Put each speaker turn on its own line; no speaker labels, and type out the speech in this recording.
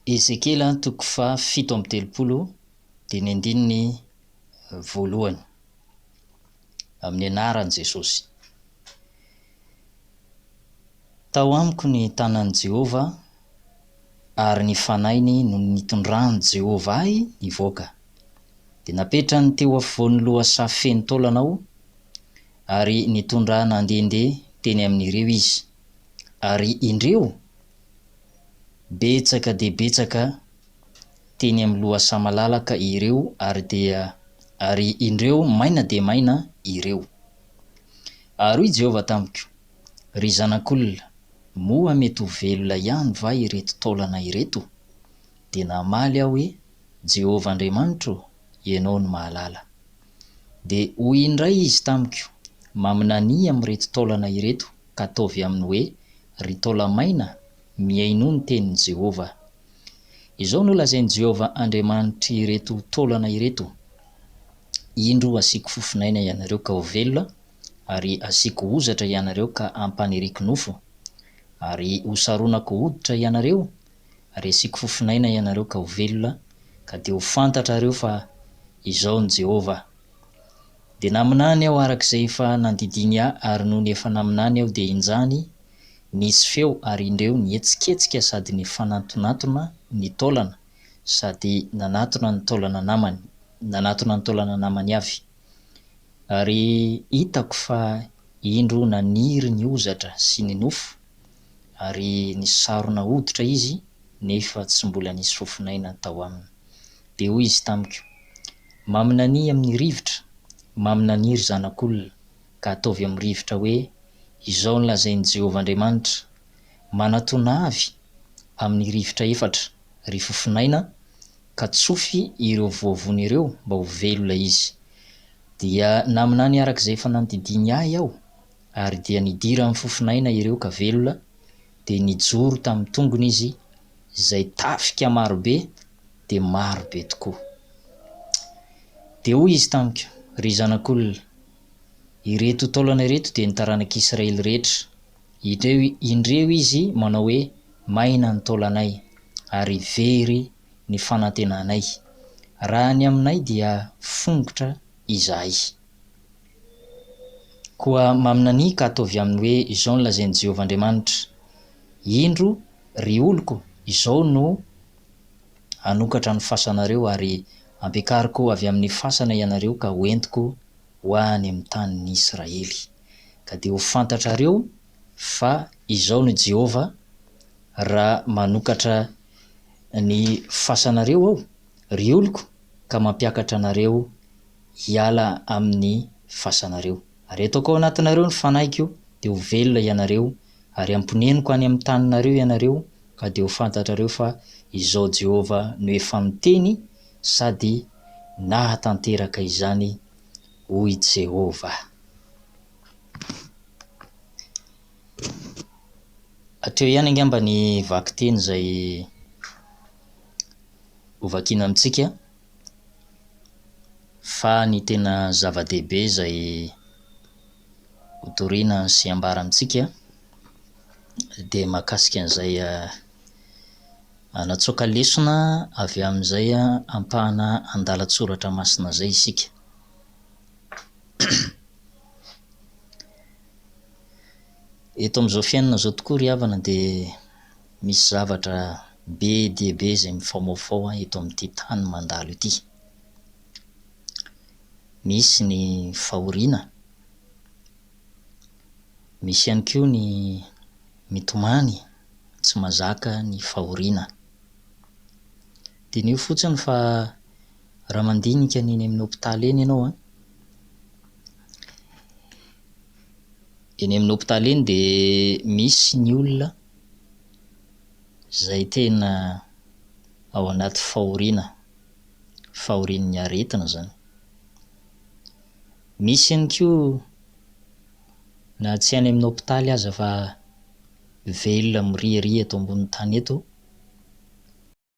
Ezekiela toko faha 7:30 dia ny andininy voalohany amin'ny anaran'i Jesosy. Tao amiko ny tanan'i Jehova ary ny fanainy no nitondrany Jehova ahy nivoaka. Dia napetrany teo afovoan'ny lohasaha feno taolana aho ary nitondra nandehandeha teny amin'ireo izy. Ary indreo betsaka dia betsaka teny amin'ny lohasaha malalaka ireo ary indreo maina dia maina ireo. Ary hoy Jehova tamiko: ry zanak'olona, moa mety ho velona ihany va ireto taolana ireto? Dia namaly aho hoe: Jehova Andriamanitro, ianao no mahalala. Dia hoy indray izy tamiko: maminania amin'ireto taolana ireto ka ataovy aminy hoe: ry taolamaina, miaino ny tenin'i Jehova. Izao no lazain'i Jehova Andriamanitra ireto taolana ireto: indro asiako fofinaina ianareo ka ho velona, ary asiako hozatra ianareo ka hampaniriako nofo, ary hosaronako hoditra ianareo, ary asiako fofinaina ianareo ka ho velona, ka dia ho fantatrareo fa izao ny Jehova. Dia naminany aho arak'izay efa nandidiny ahy, ary noho ny efa naminany aho dia injany nisy feo, ary indreo nihetsiketsika sady nifanantonatona ny taolana, sady nanatona ny taolana namany avy. Ary hitako fa indro naniry ny hozatra sy ny nofo, ary nisarona hoditra izy, nefa tsy mbola nisy fofinaina tao aminy. Dia hoy izy tamiko: maminania amin'ny rivotra, maminania ry zanak'olona, ka ataovy amin'ny rivotra hoe: izao no lazain'i Jehova Andriamanitra, manatonavy amin'ny rivotra efatra ry fofinaina, ka tsofy ireo voavony ireo mba ho velona izy. Dia naminany arak'izay efa nandidiny ahy aho, ary dia nidira amin'ny fofinaina ireo ka velona, dia nijoro tamin'ny tongony izy, izay tafika marobe dia marobe tokoa. Dia hoy izy tamiko: ry zanak'olona, ireto taolana ireto dia ny taranak'Israely rehetra. Indreo izy manao hoe: maina ny taolanay, ary very ny fanantenanay. Raha ny aminay dia fongotra izahay. Koa maminania ka ataovy aminy hoe: izao no lazain'i Jehova Andriamanitra, indro ry oloko, izao no hanokatra ny fasanareo, ary ampiakariko avy amin'ny fasana ianareo ka hoentiko ho any amin'ny tanin'i Israely. Ka dia ho fantatrareo fa izao no Jehova, raha manokatra ny fasanareo aho, ry oloko, ka mampiakatra anareo hiala amin'ny fasanareo. Ary ataoko ao anatinareo ny fanaiko, dia ho velona ianareo, ary amponeniko any amin'ny taninareo ianareo, ka dia ho fantatrareo fa izao Jehova no efa miteny sady nahatanteraka izany, hoy Jehova. Hatreo ihany angamba ny vaky-teny izay hovakiana amintsika, fa ny tena zava-dehibe izay hotoriana sy ambara amintsika dia mahakasika an'izay hanatsoaka lesona avy amin'izay ampahana andalan-tsoratra masina izay isika. Eto amin'izao fiainana izao tokoa ry havana dia misy zavatra be dia be izay mifaomaofao eto amin'ity tany mandalo ity. Misy ny fahoriana, misy ihany koa ny mitomany tsy mazaka ny fahoriana. Dinio fotsiny fa raha mandinika neny amin'ny hôpitaly eny ianao, eny amin'ny hôpitaly eny dia misy ny olona izay tena ao anaty fahorian'ny aretina zany. Misy ihany koa na tsy any amin'ny hôpitaly aza fa velona miriaria eto ambony tany eto,